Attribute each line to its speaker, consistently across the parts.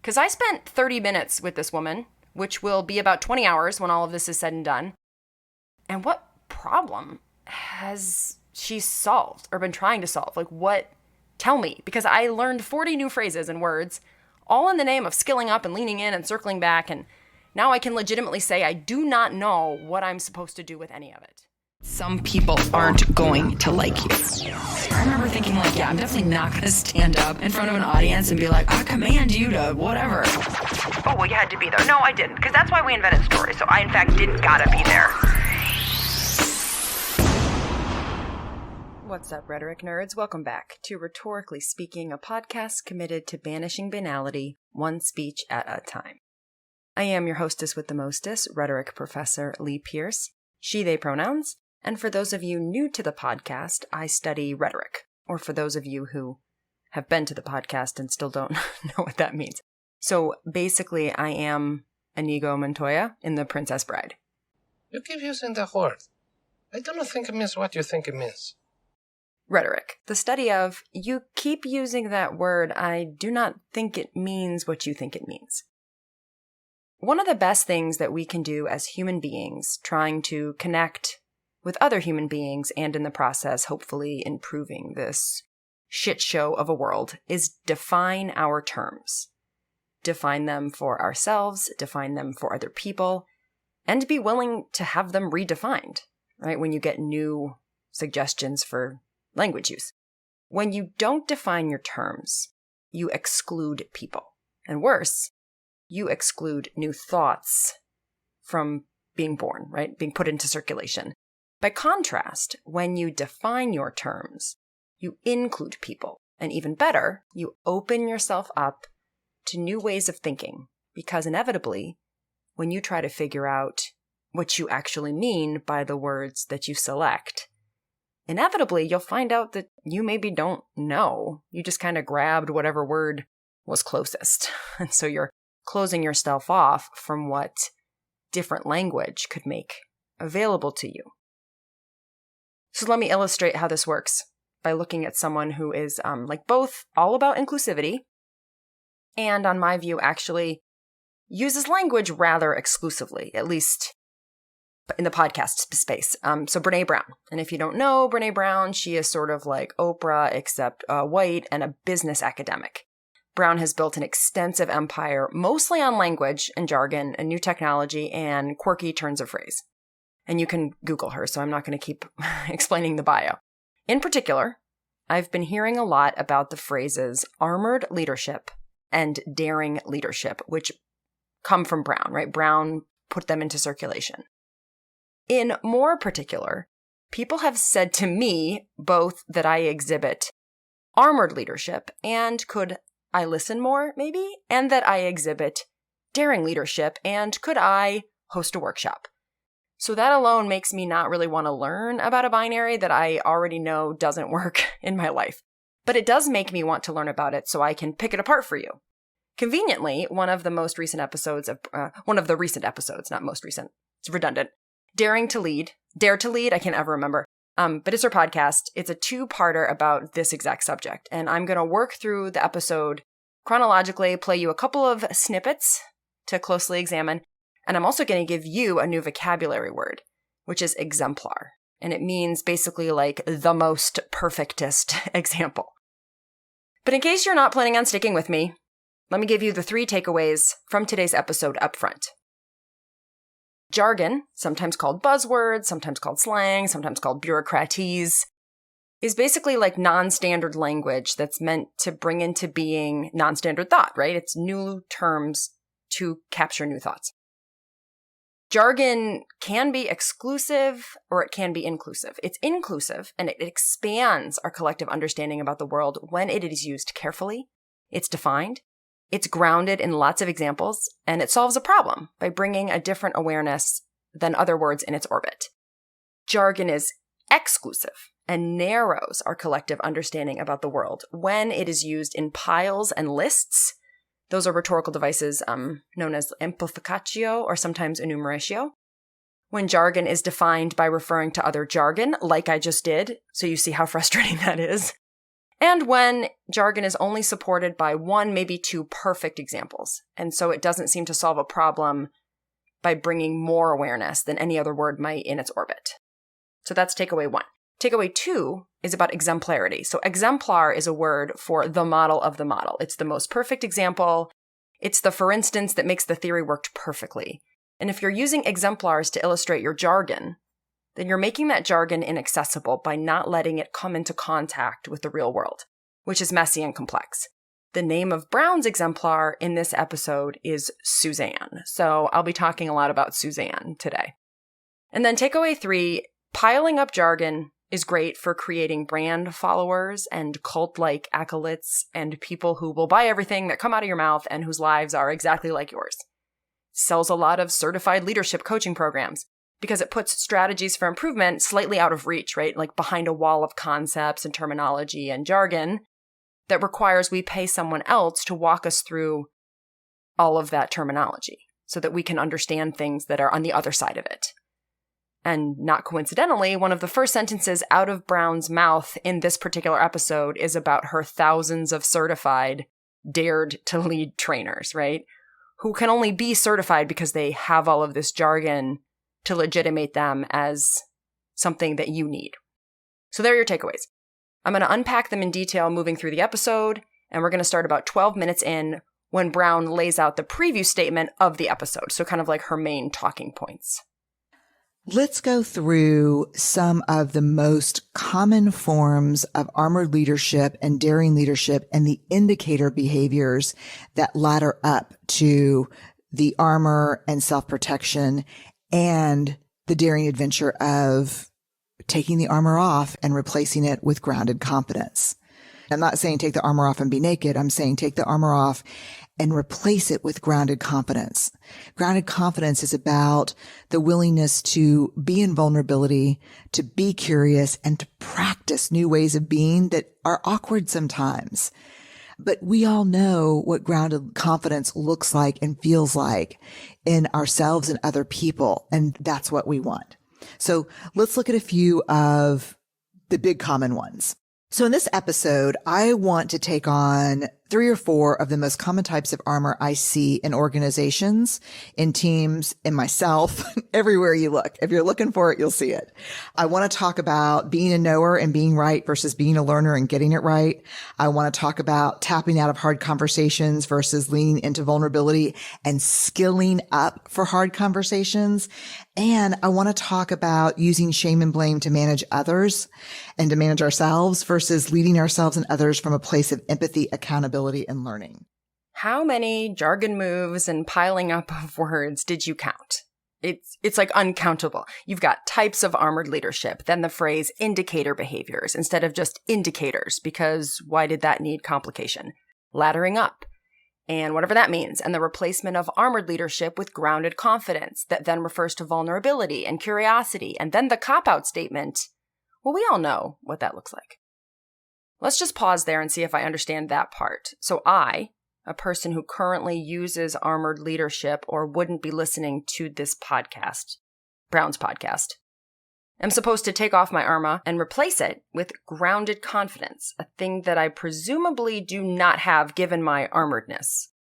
Speaker 1: Because I spent 30 minutes with this woman, which will be about 20 hours when all of this is said and done. And what problem has she solved or been trying to solve? Like, what? Tell me. Because I learned 40 new phrases and words, all in the name of skilling up and leaning in and circling back. And now I can legitimately say I do not know what I'm supposed to do with any of it.
Speaker 2: Some people aren't going to like you. I remember thinking like, yeah, I'm definitely not going to stand up in front of an audience and be like, I command you to whatever.
Speaker 3: Oh, well, you had to be there. No, I didn't, because that's why we invented stories. So I, in fact, didn't gotta be there.
Speaker 1: What's up, rhetoric nerds? Welcome back to Rhetorically Speaking, a podcast committed to banishing banality, one speech at a time. I am your hostess with the mostest, rhetoric professor Lee Pierce, she, they pronouns. And for those of you new to the podcast, I study rhetoric. Or for those of you who have been to the podcast and still don't know what that means. So basically, I am Inigo Montoya in The Princess Bride.
Speaker 4: You keep using the word. I do not think it means what you think it means.
Speaker 1: Rhetoric, the study of, you keep using that word, I do not think it means what you think it means. One of the best things that we can do as human beings, trying to connect with other human beings and in the process, hopefully improving this shit show of a world, is define our terms. Define them for ourselves, define them for other people, and be willing to have them redefined, right? When you get new suggestions for language use. When you don't define your terms, you exclude people. And worse, you exclude new thoughts from being born, right? Being put into circulation. By contrast, when you define your terms, you include people. And even better, you open yourself up to new ways of thinking. Because inevitably, when you try to figure out what you actually mean by the words that you select, inevitably you'll find out that you maybe don't know. You just kind of grabbed whatever word was closest. And so you're closing yourself off from what different language could make available to you. So let me illustrate how this works by looking at someone who is both all about inclusivity and, on my view, actually uses language rather exclusively, at least in the podcast space. So Brene Brown. And if you don't know Brene Brown, she is sort of like Oprah, except white and a business academic. Brown has built an extensive empire, mostly on language and jargon and new technology and quirky turns of phrase. And you can Google her, so I'm not going to keep explaining the bio. In particular, I've been hearing a lot about the phrases armored leadership and daring leadership, which come from Brown, right? Brown put them into circulation. In more particular, people have said to me both that I exhibit armored leadership and could I listen more, maybe, and that I exhibit daring leadership and could I host a workshop. So that alone makes me not really want to learn about a binary that I already know doesn't work in my life. But it does make me want to learn about it so I can pick it apart for you. Conveniently, one of the recent episodes, not most recent, it's redundant, Dare to Lead, I can't ever remember, but it's her podcast. It's a 2-parter about this exact subject. And I'm going to work through the episode chronologically, play you a couple of snippets to closely examine. And I'm also going to give you a new vocabulary word, which is exemplar. And it means basically like the most perfectest example. But in case you're not planning on sticking with me, let me give you the 3 takeaways from today's episode up front. Jargon, sometimes called buzzwords, sometimes called slang, sometimes called bureaucratese, is basically like non-standard language that's meant to bring into being non-standard thought, right? It's new terms to capture new thoughts. Jargon can be exclusive or it can be inclusive. It's inclusive and it expands our collective understanding about the world when it is used carefully. It's defined. It's grounded in lots of examples, and it solves a problem by bringing a different awareness than other words in its orbit. Jargon is exclusive and narrows our collective understanding about the world when it is used in piles and lists. Those are rhetorical devices known as amplificatio or sometimes enumeratio. When jargon is defined by referring to other jargon, like I just did, so you see how frustrating that is. and when jargon is only supported by one, maybe two perfect examples. And so it doesn't seem to solve a problem by bringing more awareness than any other word might in its orbit. So that's takeaway 1. Takeaway 2 is about exemplarity. So exemplar is a word for the model of the model. It's the most perfect example. It's the for instance that makes the theory work perfectly. And if you're using exemplars to illustrate your jargon, then you're making that jargon inaccessible by not letting it come into contact with the real world, which is messy and complex. The name of Brown's exemplar in this episode is Suzanne. So I'll be talking a lot about Suzanne today. And then takeaway 3, piling up jargon is great for creating brand followers and cult-like acolytes and people who will buy everything that come out of your mouth and whose lives are exactly like yours. Sells a lot of certified leadership coaching programs because it puts strategies for improvement slightly out of reach, right? Like behind a wall of concepts and terminology and jargon that requires we pay someone else to walk us through all of that terminology so that we can understand things that are on the other side of it. And not coincidentally, one of the first sentences out of Brown's mouth in this particular episode is about her thousands of certified dared to lead trainers, right? Who can only be certified because they have all of this jargon to legitimate them as something that you need. So there are your takeaways. I'm going to unpack them in detail moving through the episode, and we're going to start about 12 minutes in when Brown lays out the preview statement of the episode, so kind of like her main talking points.
Speaker 5: Let's go through some of the most common forms of armored leadership and daring leadership and the indicator behaviors that ladder up to the armor and self-protection and the daring adventure of taking the armor off and replacing it with grounded confidence. I'm not saying take the armor off and be naked. I'm saying take the armor off and replace it with grounded confidence. Grounded confidence is about the willingness to be in vulnerability, to be curious, and to practice new ways of being that are awkward sometimes. But we all know what grounded confidence looks like and feels like in ourselves and other people, and that's what we want. So let's look at a few of the big common ones. So in this episode, I want to take on 3 or 4 of the most common types of armor I see in organizations, in teams, in myself, everywhere you look. If you're looking for it, you'll see it. I want to talk about being a knower and being right versus being a learner and getting it right. I want to talk about tapping out of hard conversations versus leaning into vulnerability and skilling up for hard conversations. And I want to talk about using shame and blame to manage others and to manage ourselves versus leading ourselves and others from a place of empathy, accountability, and learning.
Speaker 1: How many jargon moves and piling up of words did you count? It's like uncountable. You've got types of armored leadership, then the phrase indicator behaviors instead of just indicators, because why did that need complication? Laddering up, and whatever that means, and the replacement of armored leadership with grounded confidence that then refers to vulnerability and curiosity, and then the cop-out statement. Well, we all know what that looks like. Let's just pause there and see if I understand that part. So I, a person who currently uses armored leadership or wouldn't be listening to this podcast, Brown's podcast, am supposed to take off my armor and replace it with grounded confidence, a thing that I presumably do not have given my armoredness.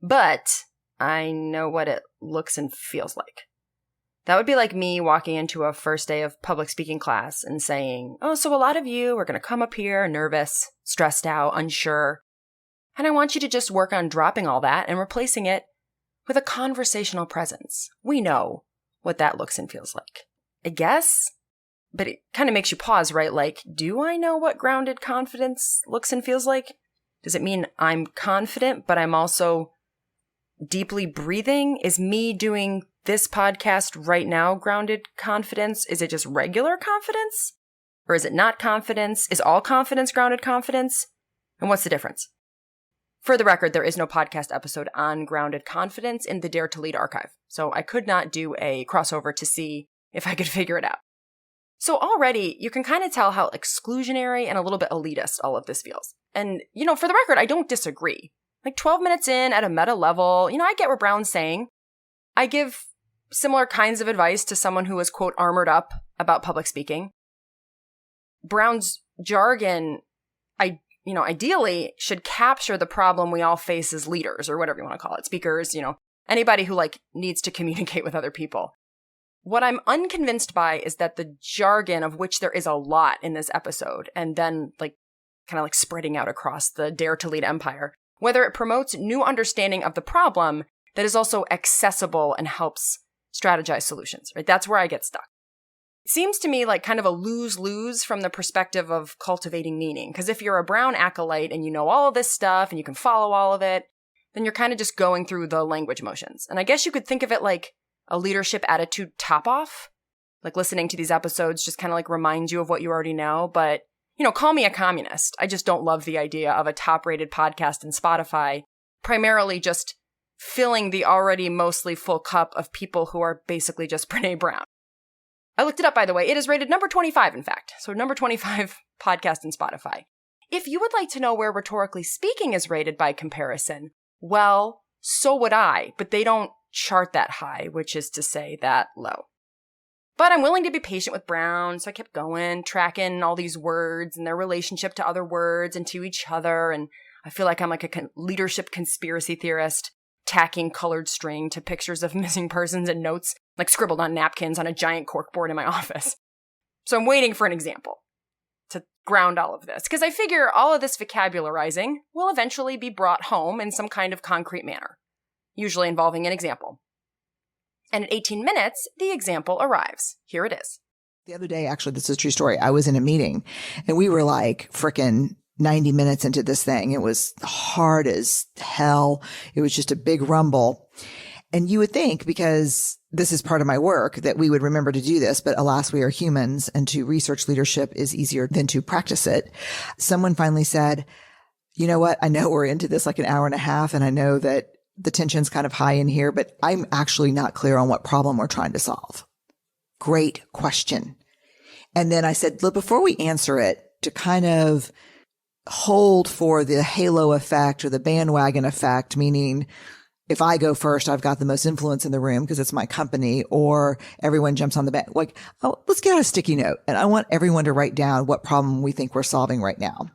Speaker 1: But I know what it looks and feels like. That would be like me walking into a first day of public speaking class and saying, oh, so a lot of you are going to come up here nervous, stressed out, unsure. And I want you to just work on dropping all that and replacing it with a conversational presence. We know what that looks and feels like. I guess, but it kind of makes you pause, right? Like, do I know what grounded confidence looks and feels like? Does it mean I'm confident, but I'm also deeply breathing? Is me doing this podcast right now grounded confidence? Is it just regular confidence? Or is it not confidence? Is all confidence grounded confidence? And what's the difference? For the record, there is no podcast episode on grounded confidence in the Dare to Lead archive, so I could not do a crossover to see if I could figure it out. So already, you can kind of tell how exclusionary and a little bit elitist all of this feels. And, for the record, I don't disagree. Like 12 minutes in at a meta level, I get what Brown's saying. I give similar kinds of advice to someone who is, quote, armored up about public speaking. Brown's jargon, I ideally should capture the problem we all face as leaders, or whatever you want to call it, speakers, anybody who needs to communicate with other people. What I'm unconvinced by is that the jargon, of which there is a lot in this episode, and then kind of spreading out across the Dare to Lead empire, whether it promotes new understanding of the problem that is also accessible and helps strategize solutions, right? That's where I get stuck. It seems to me like kind of a lose-lose from the perspective of cultivating meaning. Because if you're a Brown acolyte and you know all of this stuff and you can follow all of it, then you're kind of just going through the language motions. And I guess you could think of it like a leadership attitude top-off. Like listening to these episodes just kind of reminds you of what you already know. But call me a communist. I just don't love the idea of a top-rated podcast in Spotify, primarily just filling the already mostly full cup of people who are basically just Brene Brown. I looked it up, by the way. It is rated number 25, in fact. So number 25 podcast in Spotify. If you would like to know where Rhetorically Speaking is rated by comparison, well, so would I, but they don't chart that high, which is to say that low. But I'm willing to be patient with Brown, so I kept going, tracking all these words and their relationship to other words and to each other, and I feel like I'm like a leadership conspiracy theorist, tacking colored string to pictures of missing persons and notes, scribbled on napkins on a giant corkboard in my office. So I'm waiting for an example to ground all of this, because I figure all of this vocabularizing will eventually be brought home in some kind of concrete manner, usually involving an example. And at 18 minutes, the example arrives. Here it is.
Speaker 5: The other day, actually, this is a true story. I was in a meeting and we were frickin' 90 minutes into this thing. It was hard as hell. It was just a big rumble. And you would think, because this is part of my work, that we would remember to do this, but alas, we are humans, and to research leadership is easier than to practice it. Someone finally said, you know what? I know we're into this an hour and a half, and I know that the tension's kind of high in here, but I'm actually not clear on what problem we're trying to solve. Great question. And then I said, look, before we answer it, to kind of hold for the halo effect or the bandwagon effect, meaning if I go first, I've got the most influence in the room because it's my company, or everyone jumps on the back. Let's get out a sticky note. And I want everyone to write down what problem we think we're solving right now.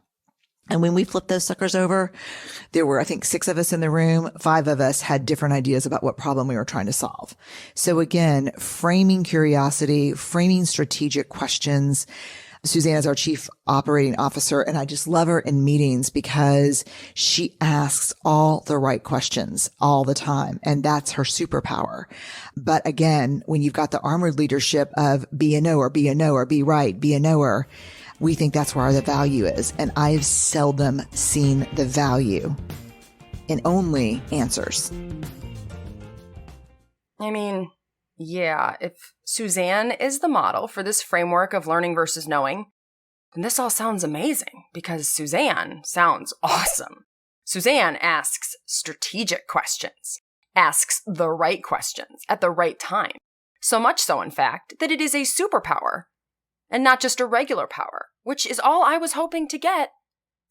Speaker 5: And when we flipped those suckers over, there were, I think, 6 of us in the room. 5 of us had different ideas about what problem we were trying to solve. So again, framing curiosity, framing strategic questions. Suzanne is our chief operating officer, and I just love her in meetings because she asks all the right questions all the time, and that's her superpower. But again, when you've got the armored leadership of be a knower, be a knower, be right, be a knower, we think that's where the value is. And I've seldom seen the value in only answers.
Speaker 1: I mean, yeah, if Suzanne is the model for this framework of learning versus knowing, then this all sounds amazing because Suzanne sounds awesome. Suzanne asks strategic questions, asks the right questions at the right time. So much so, in fact, that it is a superpower and not just a regular power, which is all I was hoping to get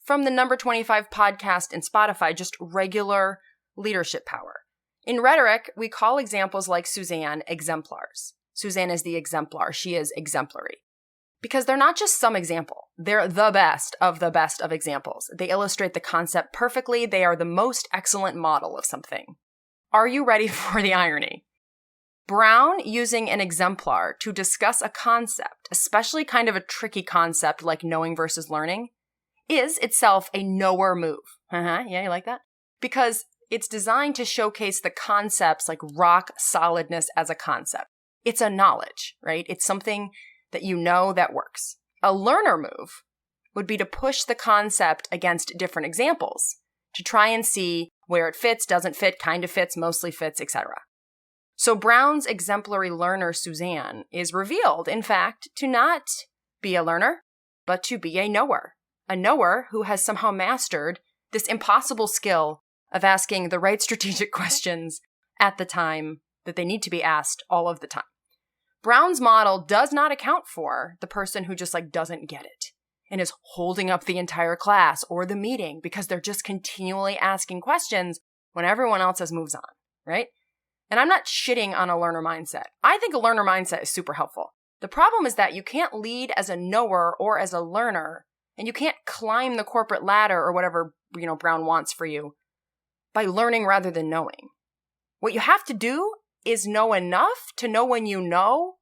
Speaker 1: from the number 25 podcast in Spotify, just regular leadership power. In rhetoric, we call examples like Suzanne exemplars. Suzanne is the exemplar. She is exemplary. Because they're not just some example. They're the best of examples. They illustrate the concept perfectly. They are the most excellent model of something. Are you ready for the irony? Brown using an exemplar to discuss a concept, especially kind of a tricky concept like knowing versus learning, is itself a knower move. Yeah, you like that? Because it's designed to showcase the concept's rock solidness as a concept. It's a knowledge, right? It's something that you know that works. A learner move would be to push the concept against different examples to try and see where it fits, doesn't fit, kind of fits, mostly fits, etc. So Brown's exemplary learner, Suzanne, is revealed, in fact, to not be a learner, but to be a knower who has somehow mastered this impossible skill of asking the right strategic questions at the time that they need to be asked all of the time. Brown's model does not account for the person who just doesn't get it and is holding up the entire class or the meeting because they're just continually asking questions when everyone else has moves on, right? And I'm not shitting on a learner mindset. I think a learner mindset is super helpful. The problem is that you can't lead as a knower or as a learner And you can't climb the corporate ladder or whatever, Brown wants for you by learning rather than knowing. What you have to do is know enough to know when you know,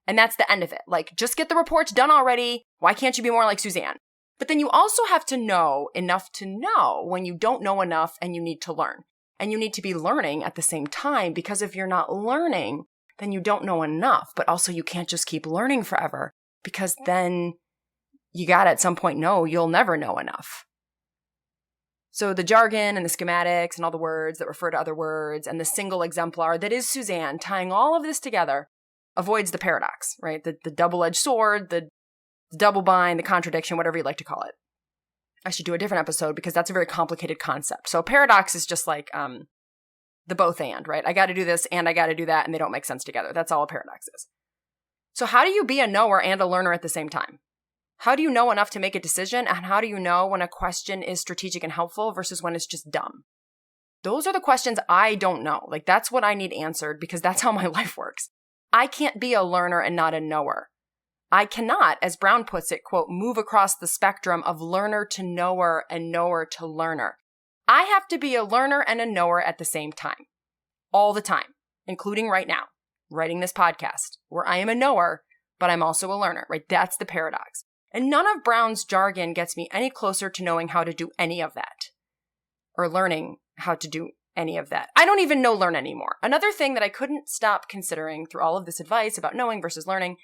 Speaker 1: and that's the end of it. Like, just get the reports done already. Why can't you be more like Suzanne? But then you also have to know enough to know when you don't know enough and you need to learn. And you need to be learning at the same time, because if you're not learning, then you don't know enough. But also you can't just keep learning forever, because then you got to at some point know you'll never know enough. So the jargon and the schematics and all the words that refer to other words and the single exemplar that is Suzanne, tying all of this together, avoids the paradox, right? The double-edged sword, the double bind, the contradiction, whatever you like to call it. I should do a different episode because that's a very complicated concept. So a paradox is just like the both and, right? I got to do this and I got to do that, and they don't make sense together. That's all a paradox is. So how do you be a knower and a learner at the same time? How do you know enough to make a decision? And how do you know when a question is strategic and helpful versus when it's just dumb? Those are the questions I don't know. Like, that's what I need answered, because that's how my life works. I can't be a learner and not a knower. I cannot, as Brown puts it, quote, move across the spectrum of learner to knower and knower to learner. I have to be a learner and a knower at the same time. All the time, including right now, writing this podcast, where I am a knower, but I'm also a learner, right? That's the paradox. And none of Brown's jargon gets me any closer to knowing how to do any of that, or learning how to do any of that. I don't even know learn anymore. Another thing that I couldn't stop considering through all of this advice about knowing versus learning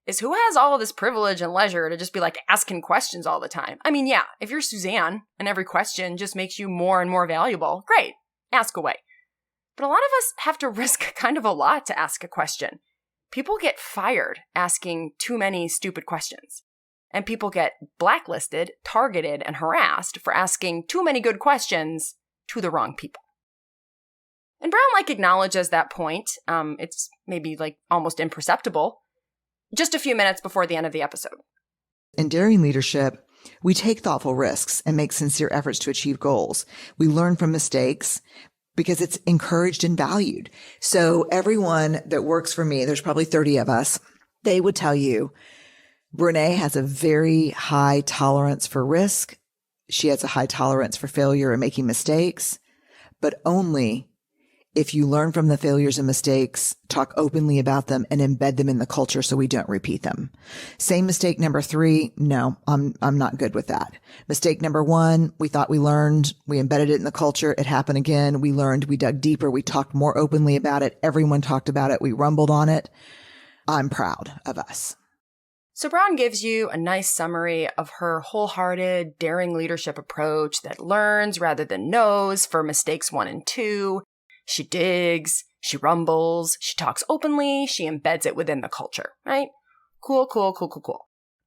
Speaker 1: is who has all of this privilege and leisure to just be like asking questions all the time. I mean, yeah, if you're Suzanne and every question just makes you more and more valuable, great, ask away. But a lot of us have to risk kind of a lot to ask a question. People get fired asking too many stupid questions. And people get blacklisted, targeted, and harassed for asking too many good questions to the wrong people. And Brown acknowledges that point. It's maybe almost imperceptible, just a few minutes before the end of the episode.
Speaker 5: In daring leadership, we take thoughtful risks and make sincere efforts to achieve goals. We learn from mistakes because it's encouraged and valued. So everyone that works for me, there's probably 30 of us, they would tell you, Brene has a very high tolerance for risk. She has a high tolerance for failure and making mistakes, but only if you learn from the failures and mistakes, talk openly about them, and embed them in the culture so we don't repeat them. Same mistake number 3. No, I'm not good with that. Mistake number 1, we thought we learned, we embedded it in the culture. It happened again. We learned, we dug deeper. We talked more openly about it. Everyone talked about it. We rumbled on it. I'm proud of us.
Speaker 1: So Brown gives you a nice summary of her wholehearted, daring leadership approach that learns rather than knows for mistakes 1 and 2. She digs, she rumbles, she talks openly, she embeds it within the culture, right? Cool.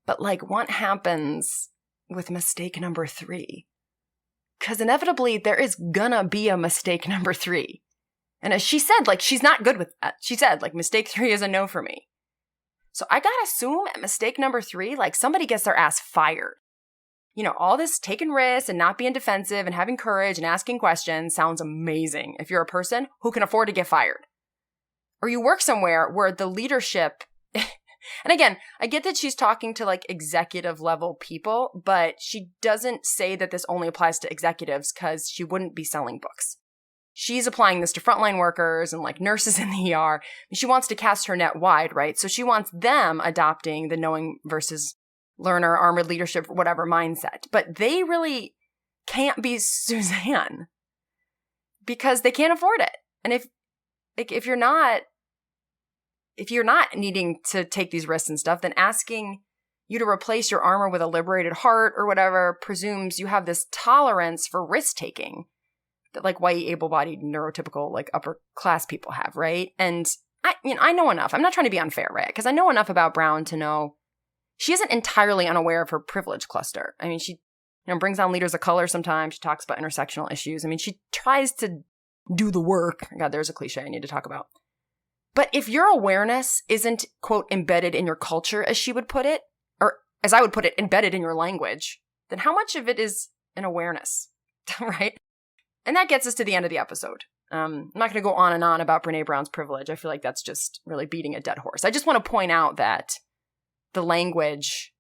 Speaker 1: But what happens with mistake number 3? Because inevitably there is gonna be a mistake number 3. And as she said, she's not good with that. She said, mistake 3 is a no for me. So I gotta assume at mistake number 3, somebody gets their ass fired. All this taking risks and not being defensive and having courage and asking questions sounds amazing if you're a person who can afford to get fired. Or you work somewhere where the leadership, and again, I get that she's talking to executive level people, but she doesn't say that this only applies to executives because she wouldn't be selling books. She's applying this to frontline workers and nurses in the ER. She wants to cast her net wide, right? So she wants them adopting the knowing versus learner, armored leadership, whatever mindset. But they really can't be Suzanne because they can't afford it. And if you're not needing to take these risks and stuff, then asking you to replace your armor with a liberated heart or whatever presumes you have this tolerance for risk taking that white, able-bodied, neurotypical, upper class people have, right? And I know enough. I'm not trying to be unfair, right? Because I know enough about Brown to know she isn't entirely unaware of her privilege cluster. I mean, she brings on leaders of color sometimes. She talks about intersectional issues. I mean, she tries to do the work. God, there's a cliche I need to talk about. But if your awareness isn't, quote, embedded in your culture, as she would put it, or as I would put it, embedded in your language, then how much of it is an awareness, right? And that gets us to the end of the episode. I'm not going to go on and on about Brene Brown's privilege. I feel like that's just really beating a dead horse. I just want to point out that the language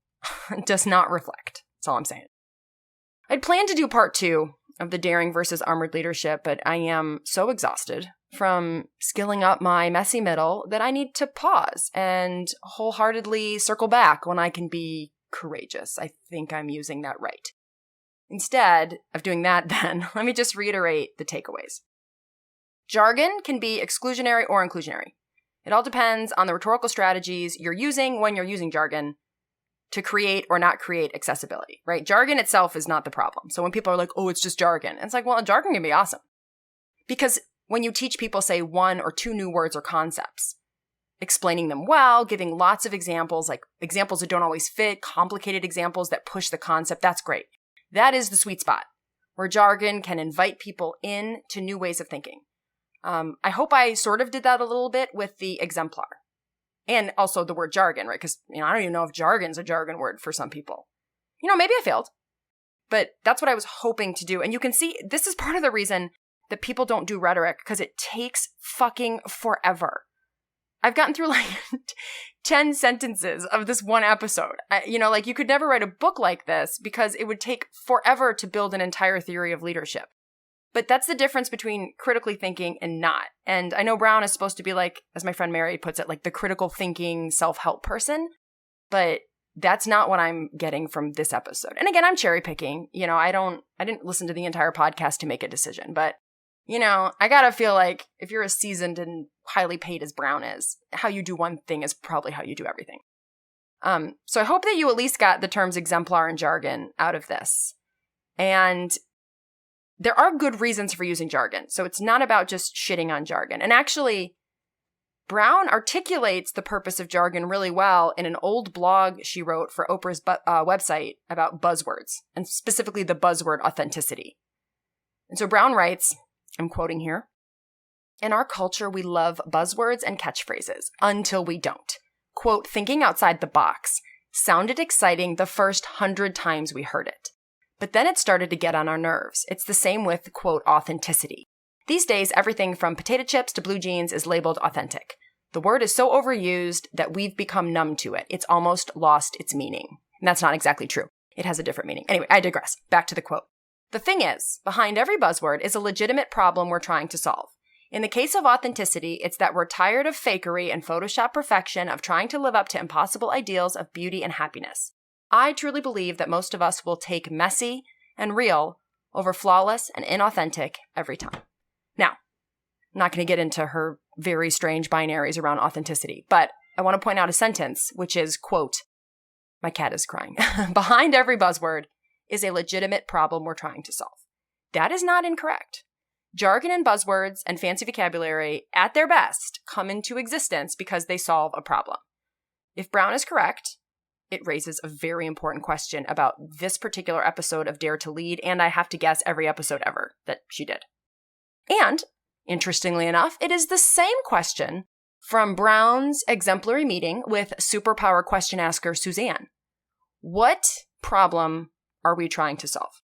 Speaker 1: does not reflect. That's all I'm saying. I'd planned to do part 2 of the daring versus armored leadership, but I am so exhausted from skilling up my messy middle that I need to pause and wholeheartedly circle back when I can be courageous. I think I'm using that right. Instead of doing that then, let me just reiterate the takeaways. Jargon can be exclusionary or inclusionary. It all depends on the rhetorical strategies you're using when you're using jargon to create or not create accessibility, right? Jargon itself is not the problem. So when people are like, oh, it's just jargon, it's like, well, jargon can be awesome. Because when you teach people, say, 1 or 2 new words or concepts, explaining them well, giving lots of examples, like examples that don't always fit, complicated examples that push the concept, that's great. That is the sweet spot where jargon can invite people in to new ways of thinking. I hope I sort of did that a little bit with the exemplar. And also the word jargon, right? Because, I don't even know if jargon's a jargon word for some people. Maybe I failed. But that's what I was hoping to do. And you can see, this is part of the reason that people don't do rhetoric, because it takes fucking forever. I've gotten through like 10 sentences of this one episode. You could never write a book like this because it would take forever to build an entire theory of leadership. But that's the difference between critically thinking and not. And I know Brown is supposed to be like, as my friend Mary puts it, like the critical thinking self-help person. But that's not what I'm getting from this episode. And again, I'm cherry picking. I didn't listen to the entire podcast to make a decision. But, I gotta feel like if you're as seasoned and highly paid as Brown is, how you do one thing is probably how you do everything. So I hope that you at least got the terms exemplar and jargon out of this. And there are good reasons for using jargon. So it's not about just shitting on jargon. And actually, Brown articulates the purpose of jargon really well in an old blog she wrote for Oprah's website about buzzwords, and specifically the buzzword authenticity. And so Brown writes, I'm quoting here, "In our culture, we love buzzwords and catchphrases until we don't. Quote, thinking outside the box sounded exciting the first 100 times we heard it. But then it started to get on our nerves. It's the same with, quote, authenticity. These days, everything from potato chips to blue jeans is labeled authentic. The word is so overused that we've become numb to it. It's almost lost its meaning." And that's not exactly true. It has a different meaning. Anyway, I digress. Back to the quote. "The thing is, behind every buzzword is a legitimate problem we're trying to solve. In the case of authenticity, it's that we're tired of fakery and Photoshop perfection, of trying to live up to impossible ideals of beauty and happiness. I truly believe that most of us will take messy and real over flawless and inauthentic every time." Now, I'm not going to get into her very strange binaries around authenticity, but I want to point out a sentence, which is, quote, my cat is crying, "Behind every buzzword is a legitimate problem we're trying to solve." That is not incorrect. Jargon and buzzwords and fancy vocabulary, at their best, come into existence because they solve a problem. If Brown is correct, it raises a very important question about this particular episode of Dare to Lead, and I have to guess every episode ever that she did. And, interestingly enough, it is the same question from Brown's exemplary meeting with superpower question asker Suzanne. What problem are we trying to solve?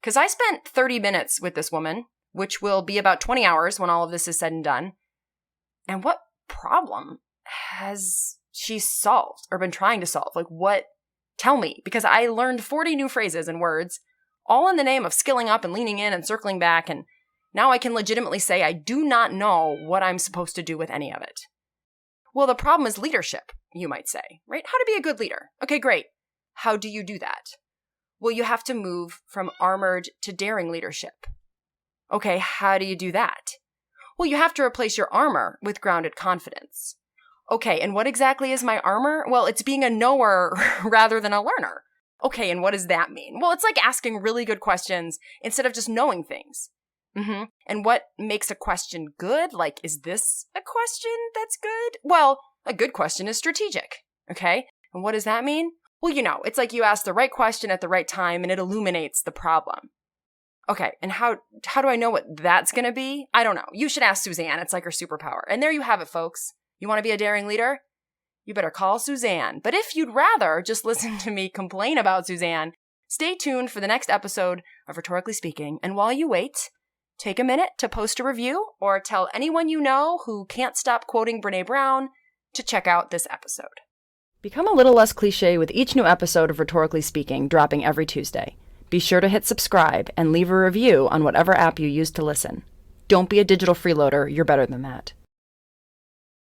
Speaker 1: Because I spent 30 minutes with this woman, which will be about 20 hours when all of this is said and done. And what problem has she solved or been trying to solve? Like, what? Tell me, because I learned 40 new phrases and words, all in the name of skilling up and leaning in and circling back, and now I can legitimately say I do not know what I'm supposed to do with any of it. Well, the problem is leadership, you might say, right? How to be a good leader. Okay, great. How do you do that? Well, you have to move from armored to daring leadership. Okay, how do you do that? Well, you have to replace your armor with grounded confidence. Okay, and what exactly is my armor? Well, it's being a knower rather than a learner. Okay, and what does that mean? Well, it's like asking really good questions instead of just knowing things. And what makes a question good? Like, is this a question that's good? Well, a good question is strategic, okay? And what does that mean? Well, it's like you ask the right question at the right time and it illuminates the problem. Okay, and how do I know what that's going to be? I don't know. You should ask Suzanne. It's like her superpower. And there you have it, folks. You want to be a daring leader? You better call Suzanne. But if you'd rather just listen to me complain about Suzanne, stay tuned for the next episode of Rhetorically Speaking. And while you wait, take a minute to post a review or tell anyone you know who can't stop quoting Brene Brown to check out this episode. Become a little less cliche with each new episode of Rhetorically Speaking dropping every Tuesday. Be sure to hit subscribe and leave a review on whatever app you use to listen. Don't be a digital freeloader, you're better than that.